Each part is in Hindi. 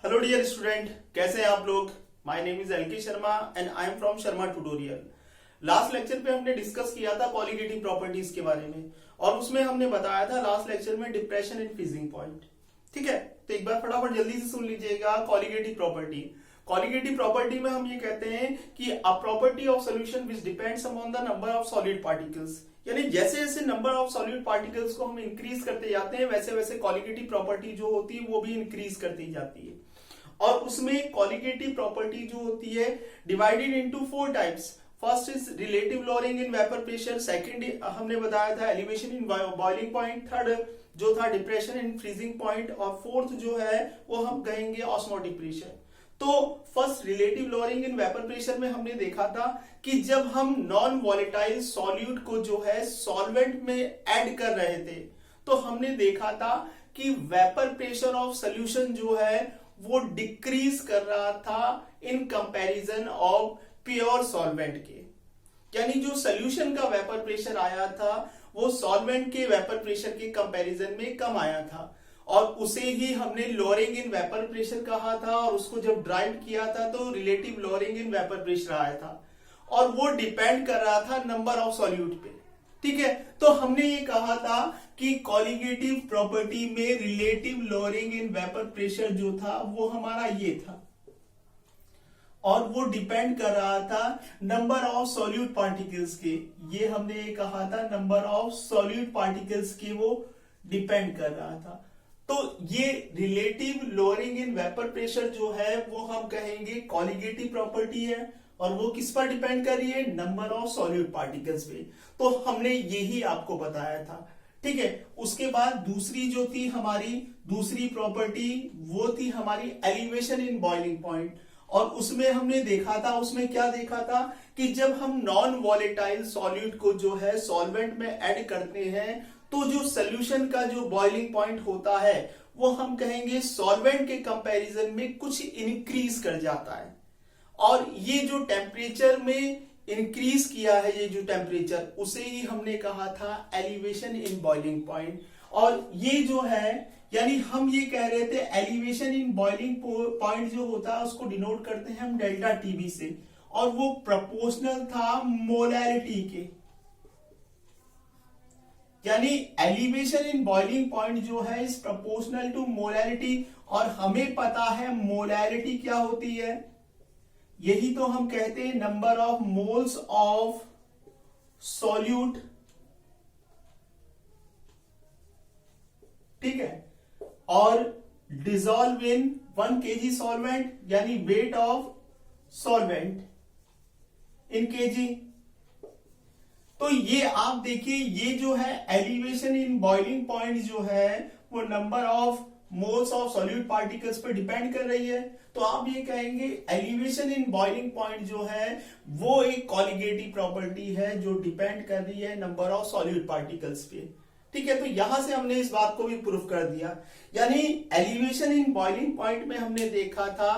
हेलो डियर स्टूडेंट, कैसे हैं आप लोग। My name is LK Sharma and I am from Sharma tutorial. Last lecture पे हमने डिस्कस किया था कॉलिगेटिव प्रॉपर्टीज के बारे में और उसमें हमने बताया था लास्ट लेक्चर में डिप्रेशन एंड फ्रीजिंग पॉइंट। ठीक है, तो एक बार फटाफट जल्दी से सुन लीजिएगा। कॉलिगेटिव प्रॉपर्टी में हम ये कहते हैं कि a property of solution which depends upon the number of solid particles, यानी जैसे जैसे नंबर ऑफ सॉलिड पार्टिकल्स को हम इंक्रीज करते जाते हैं वैसे वैसे कॉलिगेटिव प्रॉपर्टी जो होती है वो भी इंक्रीज करती जाती है। और उसमें कॉलिगेटिव प्रॉपर्टी जो होती है divided into 4 types. First is relative lowering in vapour pressure, second हमने बताया था elevation in boiling point, third जो था डिप्रेशन इन फ्रीजिंग पॉइंट और फोर्थ जो है वो हम कहेंगे ऑस्मोटिक प्रेशर। तो first relative lowering in vapour pressure में हमने देखा था कि जब हम नॉन वॉलेटाइल सॉल्यूट को जो है सॉल्वेंट में ऐड कर रहे थे तो हमने देखा था कि वेपर प्रेशर ऑफ सोल्यूशन जो है वो डिक्रीज कर रहा था in comparison of pure solvent के, यानी जो सोल्यूशन का वेपर प्रेशर आया था वो सॉल्वेंट के वेपर प्रेशर के कंपैरिजन में कम आया था और उसे ही हमने लोअरिंग इन वेपर प्रेशर कहा था और उसको जब ड्राइव किया था तो relative lowering in vapour pressure आया था और वो डिपेंड कर रहा था नंबर ऑफ सॉल्यूट पे। ठीक है, तो हमने ये कहा था कि कॉलिगेटिव प्रॉपर्टी में relative lowering in vapour pressure जो था वो हमारा ये था और वो डिपेंड कर रहा था नंबर ऑफ सॉल्यूट पार्टिकल्स के। ये हमने ये कहा था नंबर ऑफ सॉल्यूट पार्टिकल्स के वो डिपेंड कर रहा था। तो ये relative lowering in vapour pressure जो है वो हम कहेंगे कॉलिगेटिव प्रॉपर्टी है और वो किस पर डिपेंड कर रही है, नंबर ऑफ सॉल्यूट पार्टिकल्स पे। तो हमने यही आपको बताया था। ठीक है, उसके बाद दूसरी जो थी हमारी दूसरी प्रॉपर्टी वो थी हमारी एलिवेशन इन बॉइलिंग पॉइंट और उसमें हमने देखा था, उसमें क्या देखा था कि जब हम नॉन वॉलेटाइल सॉल्यूट को जो है सॉल्वेंट में ऐड करते हैं तो जो सोल्यूशन का जो बॉइलिंग पॉइंट होता है वो हम कहेंगे सॉल्वेंट के कंपैरिजन में कुछ इंक्रीज कर जाता है और ये जो टेम्परेचर में इंक्रीज किया है ये जो टेम्परेचर उसे ही हमने कहा था एलिवेशन इन बॉइलिंग पॉइंट। और ये जो है यानी हम ये कह रहे थे एलिवेशन इन बॉइलिंग पॉइंट जो होता है उसको डिनोट करते हैं हम डेल्टा टीबी से और वो प्रोपोर्शनल था मोलैरिटी के, यानी एलिवेशन इन बॉइलिंग पॉइंट जो है इज प्रोपोर्शनल टू मोलैरिटी और हमें पता है मोलैरिटी क्या होती है, यही तो हम कहते हैं number of moles of solute. ठीक है, और डिसॉल्व इन 1 kg सॉल्वेंट यानी weight of solvent in KG. तो ये आप देखिए ये जो है एलिवेशन इन बॉइलिंग पॉइंट जो है वो number of moles of solute particles पर डिपेंड कर रही है। तो आप ये कहेंगे एलिवेशन इन बॉइलिंग पॉइंट जो है वो एक कॉलिगेटिव प्रॉपर्टी है जो डिपेंड कर रही है नंबर ऑफ सॉल्यूट पार्टिकल्स पे। ठीक है, तो यहां से हमने इस बात को भी प्रूफ कर दिया, यानी एलिवेशन इन बॉइलिंग पॉइंट में हमने देखा था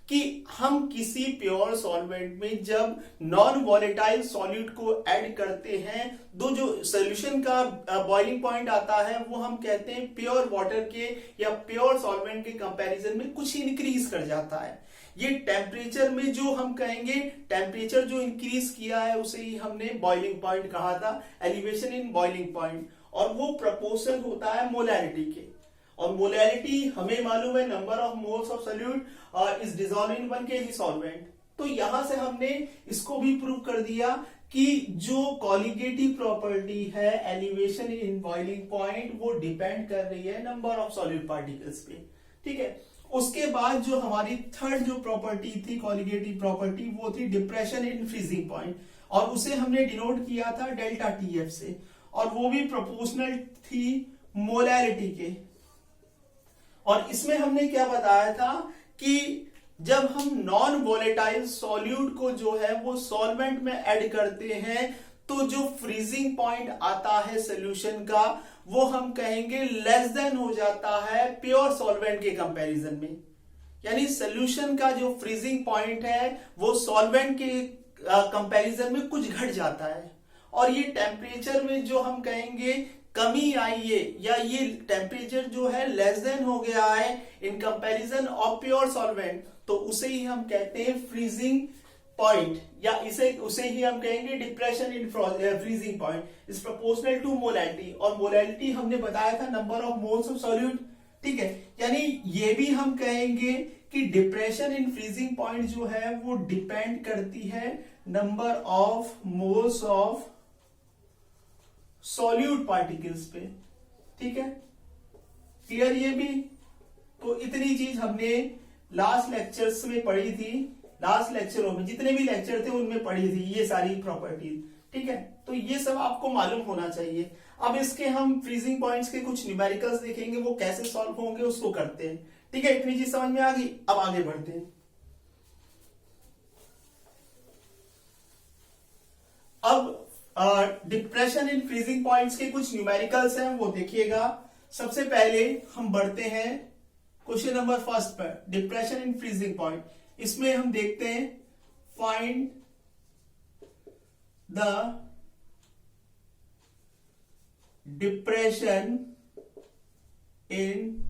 कि हम किसी प्योर सॉल्वेंट में जब नॉन वॉलेटाइल सॉल्यूट को ऐड करते हैं तो जो सोल्यूशन का बॉइलिंग पॉइंट आता है वो हम कहते हैं प्योर वाटर के या प्योर सॉल्वेंट के कंपैरिजन में कुछ इंक्रीज कर जाता है। ये टेम्परेचर में जो हम कहेंगे टेम्परेचर जो इंक्रीज किया है उसे ही हमने बॉइलिंग पॉइंट कहा था, एलिवेशन इन बॉइलिंग पॉइंट, और वो प्रोपोर्शनल होता है मोलैरिटी के और मोलैरिटी हमें मालूम है number of moles of solute is dissolve in 1 kg solvent. तो यहां से हमने इसको भी प्रूव कर दिया कि जो कॉलिगेटिव प्रॉपर्टी है एलिवेशन इन बॉइलिंग पॉइंट वो डिपेंड कर रही है नंबर ऑफ सॉल्यूट पार्टिकल्स पे। ठीक है, उसके बाद जो हमारी थर्ड जो प्रॉपर्टी थी कॉलिगेटिव प्रॉपर्टी वो थी डिप्रेशन इन फ्रीजिंग पॉइंट और उसे हमने डिनोट किया था डेल्टा टीएफ से और वो भी प्रोपोर्शनल थी मोलैरिटी के। और इसमें हमने क्या बताया था कि जब हम नॉन वॉलेटाइल सॉल्यूट को जो है वो सॉल्वेंट में ऐड करते हैं तो जो फ्रीजिंग पॉइंट आता है सोल्यूशन का वो हम कहेंगे लेस देन हो जाता है प्योर सॉल्वेंट के कंपैरिजन में, यानी सोल्यूशन का जो फ्रीजिंग पॉइंट है वो सॉल्वेंट के कंपैरिजन में कुछ घट जाता है और ये टेम्परेचर में जो हम कहेंगे कमी आई है या ये टेम्परेचर जो है लेस देन हो गया है in comparison of pure solvent, तो उसे ही हम कहते हैं फ्रीजिंग पॉइंट, या उसे ही हम कहेंगे depression in freezing point is proportional to molality. और मोलैलिटी हमने बताया था number of moles of solute, ठीक है। यानी ये भी हम कहेंगे कि डिप्रेशन इन फ्रीजिंग पॉइंट जो है वो डिपेंड करती है number of moles of solute particles पे, ठीक है। क्लियर ये भी? तो इतनी चीज हमने लास्ट लेक्चर्स में पढ़ी थी, लास्ट लेक्चरों में जितने भी लेक्चर थे उनमें पढ़ी थी ये सारी प्रॉपर्टीज, ठीक है। तो ये सब आपको मालूम होना चाहिए। अब इसके हम फ्रीजिंग पॉइंट्स के कुछ न्यूमेरिकल्स देखेंगे, वो कैसे सॉल्व होंगे उसको करते हैं, ठीक है। इतनी चीज समझ में आ गई, अब आगे बढ़ते हैं। अब डिप्रेशन इन फ्रीजिंग पॉइंट्स के कुछ न्यूमेरिकल्स हैं, वो देखिएगा। सबसे पहले हम बढ़ते हैं क्वेश्चन नंबर फर्स्ट पर, डिप्रेशन इन फ्रीजिंग पॉइंट। इसमें हम देखते हैं find the depression in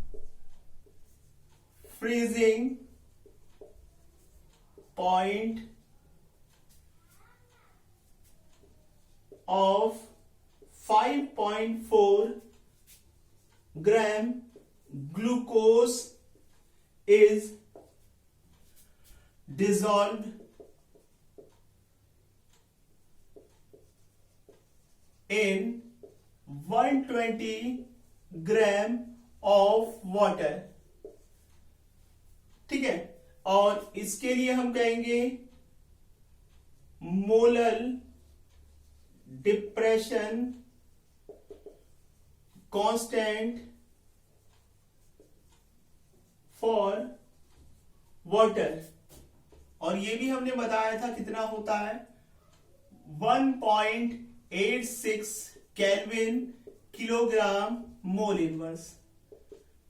freezing point of 5.4 gram glucose is dissolved in 120 gram of water, ठीक है। और इसके लिए हम कहेंगे molar depression constant for water, और ये भी हमने बताया था कितना होता है 1.86 केल्विन किलोग्राम मोल इनवर्स,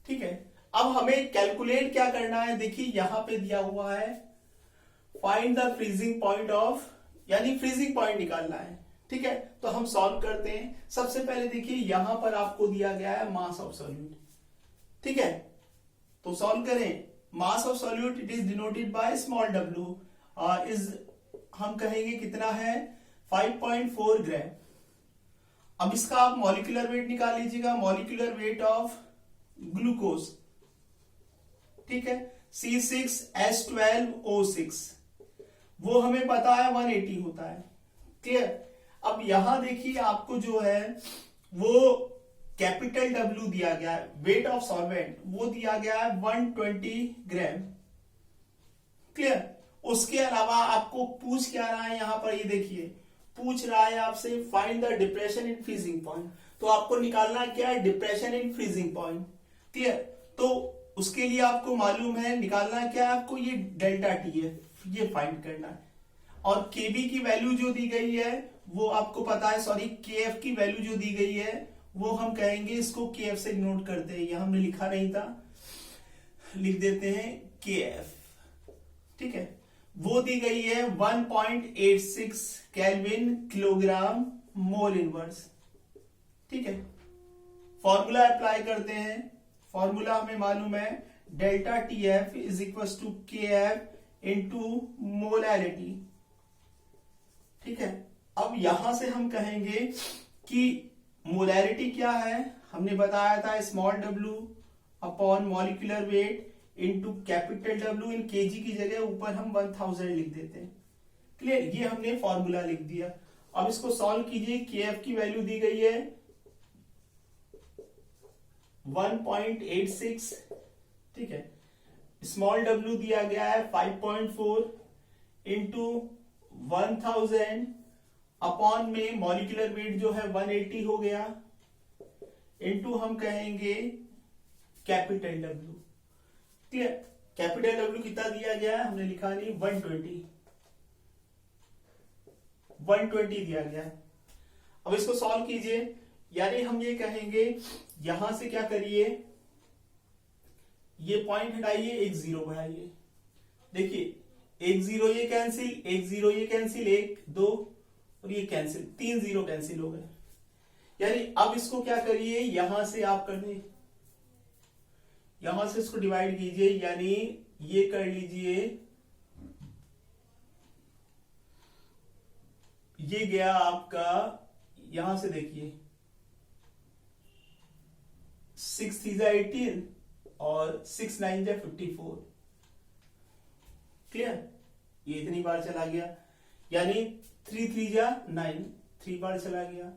ठीक है। अब हमें कैलकुलेट क्या करना है, देखिए यहां पे दिया हुआ है find the freezing point of, यानी फ्रीजिंग पॉइंट निकालना है, ठीक है। तो हम सॉल्व करते हैं। सबसे पहले देखिए यहां पर आपको दिया गया है मास ऑफ सॉल्यूट, ठीक है। तो सॉल्व करें। Mass of solute it is denoted by small W, is हम कहेंगे कितना है 5.4 ग्राम। अब इसका आप मॉलिक्यूलर वेट निकाल लीजिएगा, मॉलिक्यूलर वेट ऑफ ग्लूकोज, ठीक है, C6H12O6, वो हमें पता है 180 होता है, क्लियर। अब यहां देखिए आपको जो है वो कैपिटल W दिया गया है, वेट ऑफ सॉल्वेंट वो दिया गया है 120 ग्राम, क्लियर। उसके अलावा आपको पूछ क्या रहा है यहां पर, ये देखिए पूछ रहा है आपसे find the depression in freezing point, तो आपको निकालना क्या है depression in freezing point, clear. तो उसके लिए आपको मालूम है निकालना क्या है आपको, ये डेल्टा टी है, ये फाइंड करना है। और केबी की वैल्यू जो दी गई है वो आपको पता है, सॉरी केएफ की वैल्यू जो दी गई है वो हम कहेंगे इसको केएफ से नोट करते हैं, यहां हमने लिखा नहीं था, लिख देते हैं केएफ, ठीक है। वो दी गई है 1.86 केल्विन किलोग्राम मोल इनवर्स, ठीक है। फॉर्मूला अप्लाई करते हैं, फॉर्मूला हमें मालूम है delta T F is equal to K F into molality, ठीक है। अब यहां से हम कहेंगे कि मोलैलिटी क्या है, हमने बताया था small W upon molecular weight into capital W, in kg की जगह ऊपर हम 1000 लिख देते हैं, क्लियर। ये हमने फॉर्मूला लिख दिया। अब इसको सॉल्व कीजिए, केएफ की वैल्यू दी गई है 1.86, ठीक है। स्मॉल डब्ल्यू दिया गया है 5.4 इंटू 1000 अपॉन में मॉलिक्यूलर वेट जो है 180 हो गया, इंटू हम कहेंगे capital W, clear. Capital W कितना दिया गया है हमने लिखा नहीं, 120 दिया गया है। अब इसको सॉल्व कीजिए, यानी हम ये कहेंगे यहां से क्या करिए, ये पॉइंट हटाइए, एक जीरो बढ़ाइए, देखिए एक जीरो ये कैंसिल, एक जीरो ये कैंसिल, एक दो और ये कैंसिल, 3 जीरो कैंसिल हो गए। यानी अब इसको क्या करिए, यहां से आप करिए, यहां से इसको डिवाइड कीजिए, यानी ये कर लीजिए, ये गया आपका, यहां से देखिए 6 3 18 और 6 9 54, क्लियर, ये इतनी बार चला गया, यानी 3 3 9, 3 बार चला गया,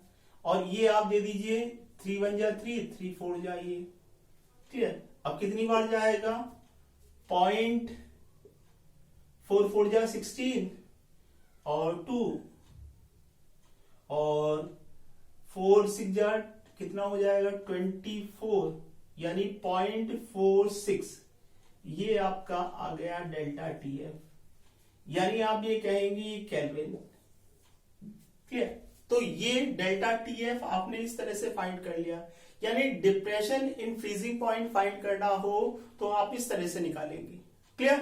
और ये आप दे दीजिए 3 1 3 3 4 ये, क्लियर। अब कितनी बार जाएगा, 0.44 16 और 2 और 4 6 कितना हो जाएगा 24, यानी 0.46, ये आपका आ गया डेल्टा टीएफ, यानी आप ये कहेंगे केल्विन, क्लियर। तो ये डेल्टा टीएफ आपने इस तरह से फाइंड कर लिया, यानी depression in freezing point find करना हो तो आप इस तरह से निकालेंगे, क्लियर।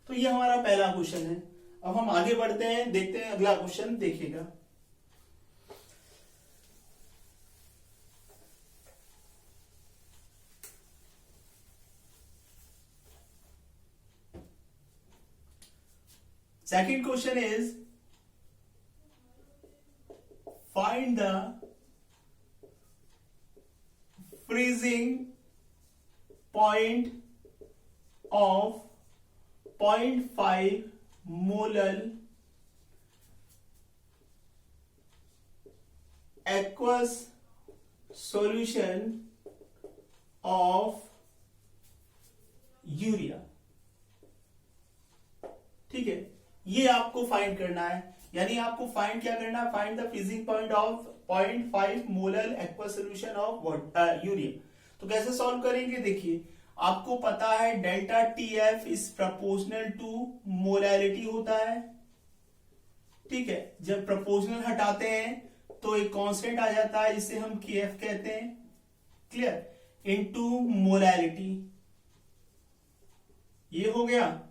तो ये हमारा पहला क्वेश्चन है। अब हम आगे बढ़ते हैं, देखते हैं अगला क्वेश्चन, देखिएगा। Second question is, find the freezing point of 0.5 molar aqueous solution of urea, ठीक है। ये आपको फाइंड करना है, यानी आपको फाइंड क्या करना है, find the freezing point of 0.5 molar aqueous solution of urea. तो कैसे सॉल्व करेंगे, देखिए आपको पता है delta TF is proportional to molarity होता है, ठीक है। जब प्रपोर्शनल हटाते हैं तो एक कांस्टेंट आ जाता है जिसे हम केएफ कहते हैं, क्लियर, इनटू मोलैरिटी, ये हो गया।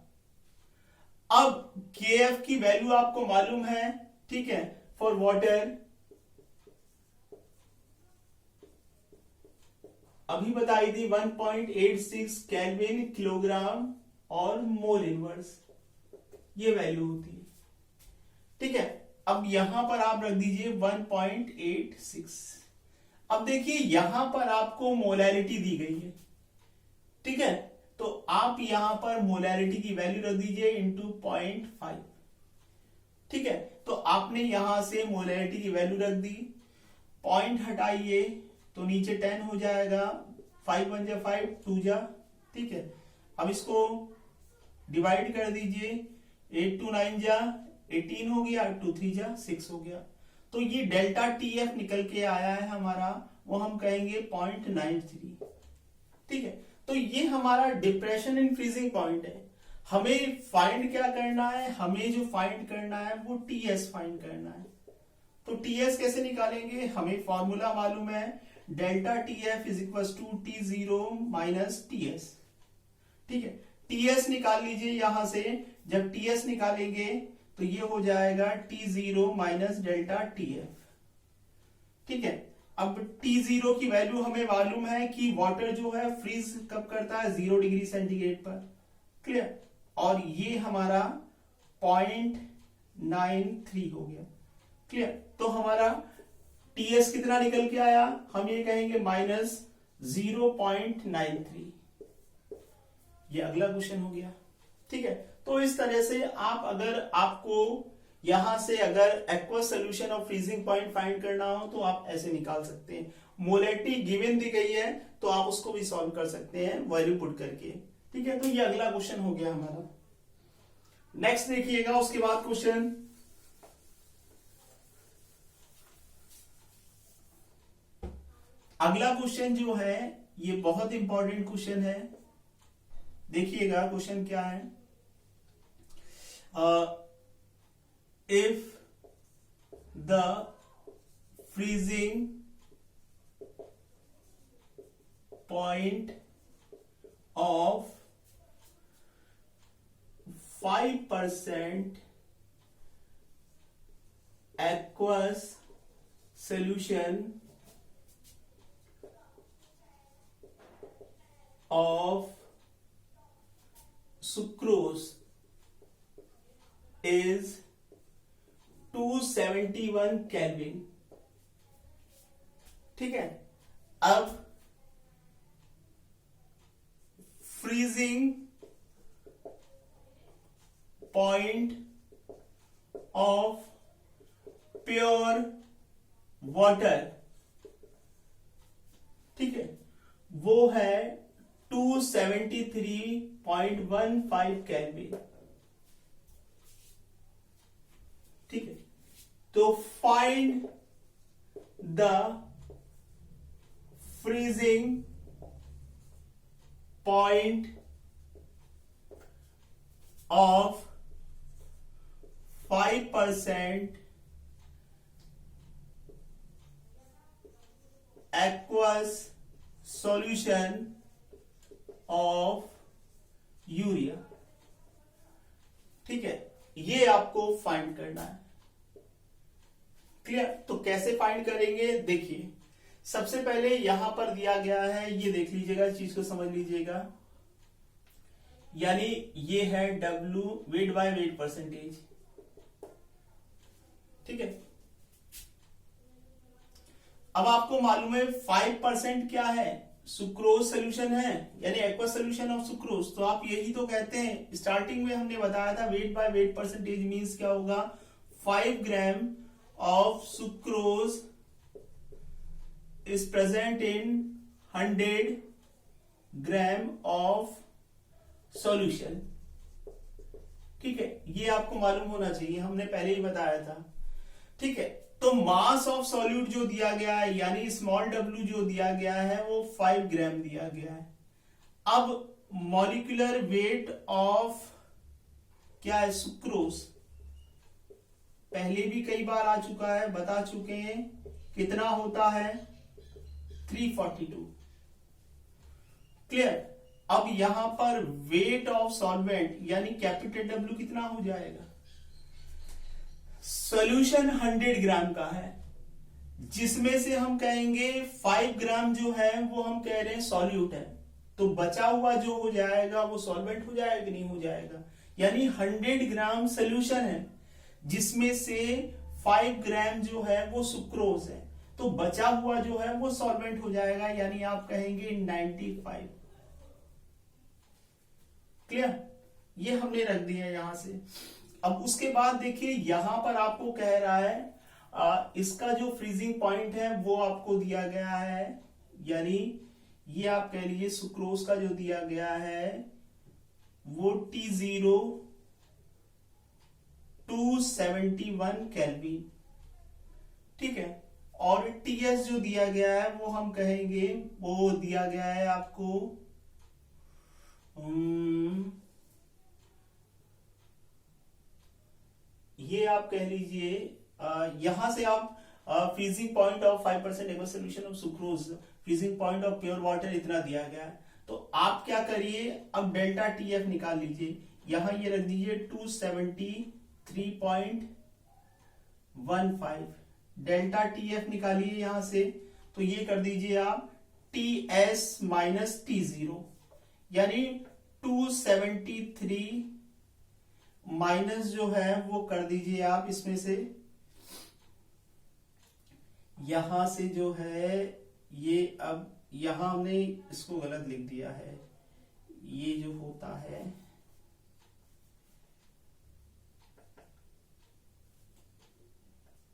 अब केएफ की वैल्यू आपको मालूम है, ठीक है, फॉर वाटर अभी बताई थी 1.86 केल्विन किलोग्राम और मोल इनवर्स, ये वैल्यू होती है, ठीक है। अब यहां पर आप रख दीजिए 1.86। अब देखिए यहां पर आपको मोलैरिटी दी गई है, ठीक है, तो आप यहां पर मोलैरिटी की वैल्यू रख दीजिए इंटू 0.5, ठीक है। तो आपने यहां से मोलैरिटी की वैल्यू रख दी, पॉइंट हटाइए तो नीचे 10 हो जाएगा, 5 1 5 2 जा, ठीक है। अब इसको डिवाइड कर दीजिए, 8 2 9 जा 18 हो गया, 2 3 जा 6 हो गया। तो ये डेल्टा टीएफ निकल के आया है हमारा, वो हम कहेंगे 0.93, ठीक है। तो ये हमारा डिप्रेशन इन फ्रीजिंग पॉइंट है। हमें फाइंड क्या करना है, हमें जो फाइंड करना है वो टीएस फाइंड करना है। तो टीएस कैसे निकालेंगे, हमें फॉर्मूला मालूम है, delta TF is equal to T zero minus TS, ठीक है। टीएस निकाल लीजिए यहां से, जब टीएस निकालेंगे तो ये हो जाएगा T zero minus delta TF, ठीक है। अब T0 की वैल्यू हमें मालूम है कि वाटर जो है फ्रीज कब करता है, 0 डिग्री सेंटीग्रेड पर, क्लियर। और ये हमारा 0.93 हो गया, क्लियर। तो हमारा टीएस कितना निकल के आया, हम ये कहेंगे माइनस 0.93, ये अगला क्वेश्चन हो गया, ठीक है। तो इस तरह से आप, अगर आपको यहां से अगर aqueous solution of freezing point find करना हो तो आप ऐसे निकाल सकते हैं। मोलैरिटी गिवन दी गई है तो आप उसको भी सॉल्व कर सकते हैं वैल्यू पुट करके, ठीक है। तो ये अगला क्वेश्चन हो गया हमारा। नेक्स्ट देखिएगा, उसके बाद क्वेश्चन, अगला क्वेश्चन जो है ये बहुत इंपॉर्टेंट क्वेश्चन है। देखिएगा क्वेश्चन क्या है, if the freezing point of 5% aqueous solution of sucrose is 271 kelvin. ठीक है, अब freezing point of pure water, ठीक है, वो है 273.15 केल्विन। ठीक है, तो find the freezing point of 5% aqueous solution of urea. ठीक है, ये आपको फाइंड करना है। क्लियर? तो कैसे फाइंड करेंगे, देखिए सबसे पहले यहां पर दिया गया है, ये देख लीजिएगा, इस चीज को समझ लीजिएगा, यानी ये है W weight by weight percentage. ठीक है, अब आपको मालूम है 5% क्या है, सुक्रोज सोल्यूशन है, यानी एक्वस सोल्यूशन ऑफ सुक्रोज। तो आप यही तो कहते हैं, स्टार्टिंग में हमने बताया था weight by weight percentage means क्या होगा, 5 gram of sucrose is present in 100 gram of solution. ठीक है, ये आपको मालूम होना चाहिए, हमने पहले ही बताया था। ठीक है, तो मास ऑफ सॉल्यूट जो दिया गया है, यानी स्मॉल w जो दिया गया है वो 5 ग्राम दिया गया है। अब मॉलिक्यूलर वेट ऑफ क्या है, सुक्रोज, पहले भी कई बार आ चुका है, बता चुके हैं, कितना होता है 342। क्लियर? अब यहां पर वेट ऑफ सॉल्वेंट यानी कैपिटल W कितना हो जाएगा, सॉल्यूशन 100 ग्राम का है, जिसमें से हम कहेंगे 5 ग्राम जो है वो हम कह रहे हैं सॉल्यूट है, तो बचा हुआ जो हो जाएगा वो सॉल्वेंट हो जाएगा कि नहीं हो जाएगा, यानी 100 ग्राम सॉल्यूशन है जिसमें से 5 ग्राम जो है वो सुक्रोज है, तो बचा हुआ जो है वो सॉल्वेंट हो जाएगा, यानी आप कहेंगे 95। क्लियर? ये हमने रख दिया यहां से। अब उसके बाद देखिए यहां पर आपको कह रहा है इसका जो फ्रीजिंग पॉइंट है वो आपको दिया गया है, यानी ये आप कह लीजिए सुक्रोज का जो दिया गया है वो T0 271 केल्विन। ठीक है, और TS जो दिया गया है वो हम कहेंगे, वो दिया गया है आपको ये आप कह लीजिए, यहां से आप freezing point of 5% aqueous solution of sucrose, freezing point of pure water इतना दिया गया है, तो आप क्या करिए, अब डेल्टा TF निकाल लीजिए, यहां ये रख दीजिए 273.15, डेल्टा TF निकालिए यहां से, तो ये कर दीजिए आप TS माइनस T0, यानी 273 माइनस जो है वो कर दीजिए आप इसमें से, यहां से जो है ये, अब यहां हमने इसको गलत लिख दिया है, ये जो होता है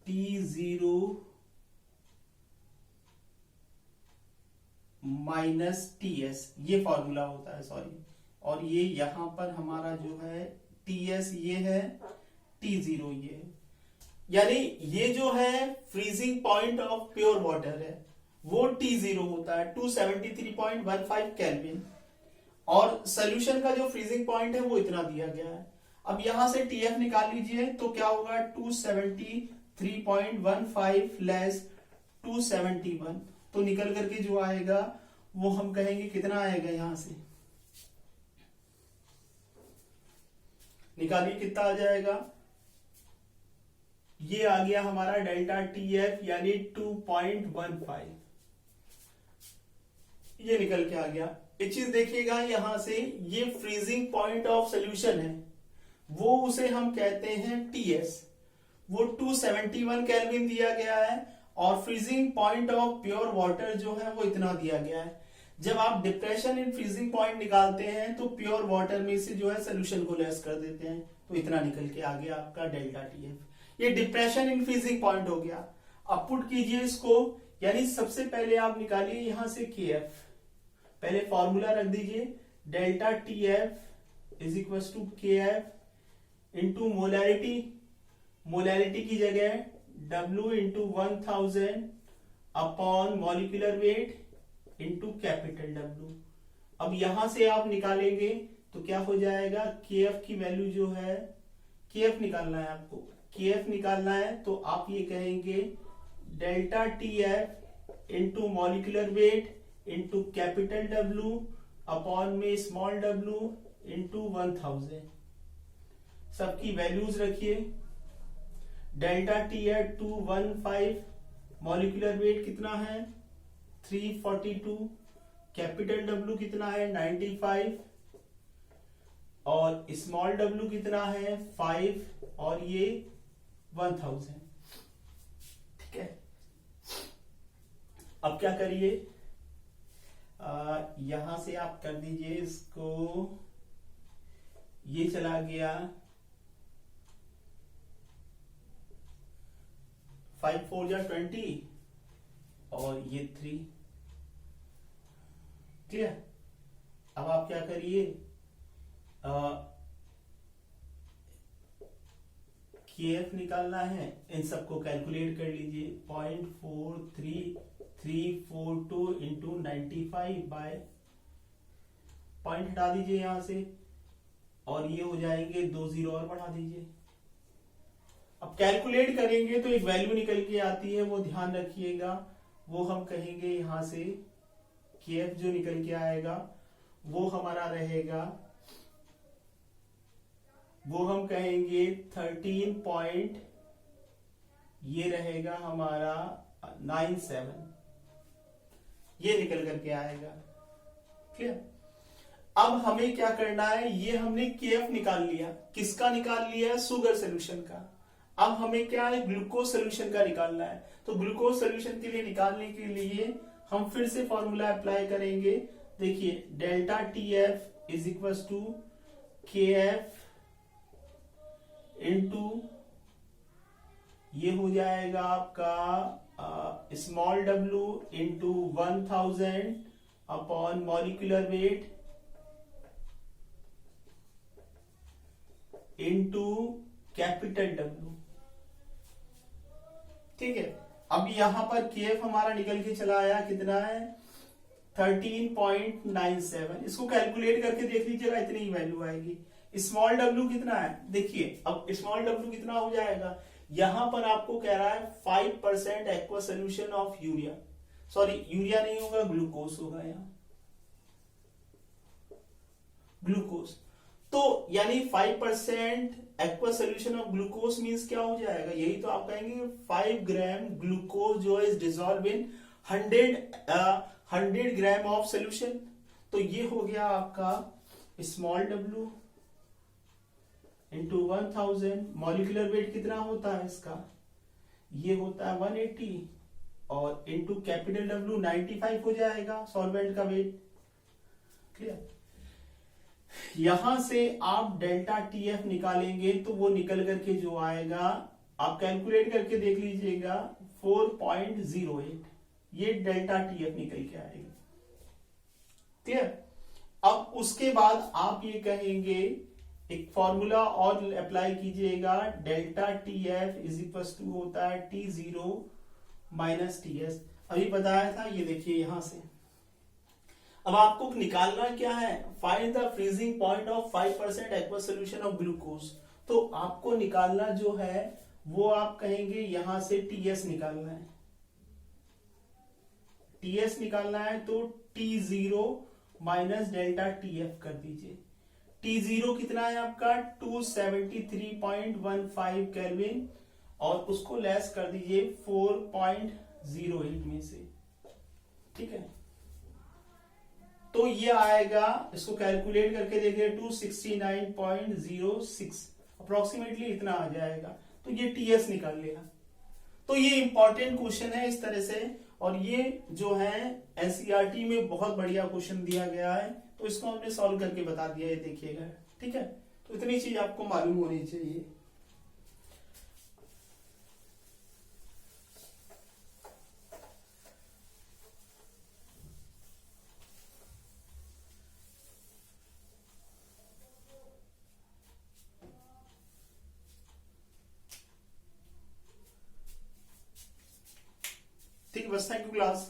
T0 माइनस TS, ये फॉर्मूला होता है, सॉरी, और ये यहां पर हमारा जो है TS ये है, T0 ये है, यानी ये जो है freezing point of pure water है वो T0 होता है 273.15 केल्विन, और सोल्यूशन का जो फ्रीजिंग पॉइंट है वो इतना दिया गया है। अब यहां से TF निकाल लीजिए, तो क्या होगा 273.15 लेस 271, तो निकल करके जो आएगा वो हम कहेंगे कितना आएगा, यहां से निकालिए कितना आ जाएगा, ये आ गया हमारा डेल्टा TF यानी 2.15, ये निकल के आ गया। एक चीज देखिएगा यहां से, ये फ्रीजिंग पॉइंट ऑफ सोल्यूशन है, वो उसे हम कहते हैं टीएस। वो 271 केल्विन दिया गया है और freezing point of pure water जो है वो इतना दिया गया है। जब आप डिप्रेशन इन फ्रीजिंग पॉइंट निकालते हैं तो प्योर वाटर में से जो है सोल्यूशन को लेस कर देते हैं, तो इतना निकल के आ गया आपका डेल्टा टीएफ। ये डिप्रेशन इन फ्रीजिंग पॉइंट हो गया। अब पुट कीजिए इसको, यानी सबसे पहले आप निकालिए यहां से के एफ। पहले फॉर्मूला रख दीजिए, delta T F is equal to K F into molarity. Molarity की जगह W into 1000 upon molecular weight into capital W। अब यहां से आप निकालेंगे तो क्या हो जाएगा, के एफ की वैल्यू जो है, के एफ निकालना है आपको, के एफ निकालना है तो आप ये कहेंगे delta T F into molecular weight into capital W upon में स्मॉल w इंटू 1000। सबकी वैल्यूज रखिए। डेल्टा टी है 215, मॉलिक्यूलर वेट कितना है 342, कैपिटल W कितना है 95 और स्मॉल w कितना है 5 और ये 1000। ठीक है, अब क्या करिए, यहां से आप कर दीजिए इसको, ये चला गया 5 4 जा 20 और ये 3। क्लियर। अब आप क्या करिए, केएफ निकालना है, इन सबको कैलकुलेट कर लीजिए। 0.43342 इंटू 95 बाय, पॉइंट हटा दीजिए यहां से और ये हो जाएंगे 2 0 और बढ़ा दीजिए। अब कैलकुलेट करेंगे तो एक वैल्यू निकल के आती है, वो ध्यान रखिएगा। वो हम कहेंगे यहां से केएफ जो निकल के आएगा वो हमारा रहेगा, वो हम कहेंगे 13 पॉइंट, ये रहेगा हमारा 97, ये निकल करके आएगा। क्लियर। अब हमें क्या करना है, ये हमने केएफ निकाल लिया, किसका निकाल लिया, शुगर सोल्यूशन का। अब हमें क्या है, ग्लूकोज सोल्यूशन का निकालना है। तो ग्लूकोज सोल्यूशन के लिए निकालने के लिए हम फिर से फॉर्मूला अप्लाई करेंगे। देखिए delta T F is equal to K F into, ये हो जाएगा आपका small w into 1000 upon molecular weight into capital W। ठीक है, अब यहां पर केएफ हमारा निकल के चला आया, कितना है 13.97। इसको कैलकुलेट करके देख लीजिएगा, इतनी ही वैल्यू आएगी। स्मॉल w कितना है, देखिए अब स्मॉल w कितना हो जाएगा, यहां पर आपको कह रहा है 5% aqua solution of urea, sorry urea नहीं होगा, ग्लूकोज होगा यहाँ, ग्लूकोज। तो यानी 5% aqua solution of glucose means क्या हो जाएगा, यही तो आप कहेंगे 5 ग्राम ग्लूकोज जो है dissolve in 100 gram of solution. तो ये हो गया आपका small w into 1000, molecular weight कितना होता है इसका, ये होता है 180 और इंटू कैपिटल W 95 हो जाएगा सॉल्वेंट का वेट। क्लियर। यहां से आप डेल्टा टीएफ निकालेंगे तो वो निकल करके जो आएगा, आप कैलकुलेट करके देख लीजिएगा 4.08, ये डेल्टा टीएफ निकल के आएगा। क्लियर। अब उसके बाद आप ये कहेंगे, एक फॉर्मूला और अप्लाई कीजिएगा, delta T F is equal to होता है T0 माइनस TS। अभी बताया था, ये देखिए यहां से। अब आपको निकालना क्या है, find the freezing point of 5% aqua solution of glucose. तो आपको निकालना जो है वो आप कहेंगे यहां से TS निकालना है, TS निकालना है तो T0 माइनस डेल्टा TF कर दीजिए। T0 कितना है आपका 273.15 केल्विन और उसको लेस कर दीजिए 4.08 में से। ठीक है, तो ये आएगा, इसको कैलकुलेट करके देखिए 269.06 अप्रोक्सीमेटली इतना आ जाएगा, तो ये टीएस निकाल लेगा। तो ये इंपॉर्टेंट क्वेश्चन है इस तरह से, और ये जो है एनसीईआरटी में बहुत बढ़िया क्वेश्चन दिया गया है, तो इसको हमने सॉल्व करके बता दिया, ये देखिएगा। ठीक है, तो इतनी चीज आपको मालूम होनी चाहिए। ठीक है, बस थैंक यू क्लास।